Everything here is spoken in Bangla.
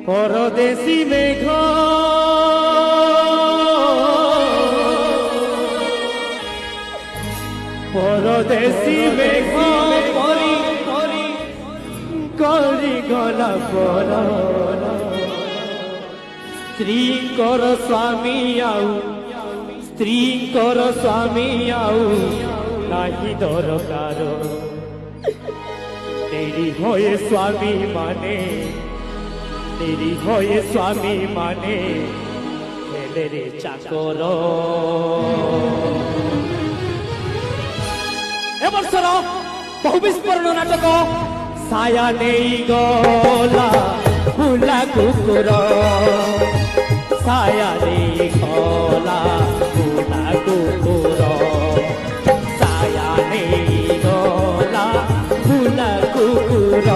পরদেশী মেঘ পরদেশী মেঘ পরি পরি করি গলা পর স্ত্রীঙ্কর স্বামী আউ স্ত্রীঙ্কর স্বামী আউ নাহি দরকার তেরি হয়ে স্বামী মানে তেরি হয়ে স্বামী মানে ছেলেরে চাকর এবছর বহু বিস্ফোরণ নাটক ছায়া নেই গলা ফুলা কুকুর ছায়া নেই গলা ফুলা কুকুর ছায়া নেই গলা ফুলা কুকুর।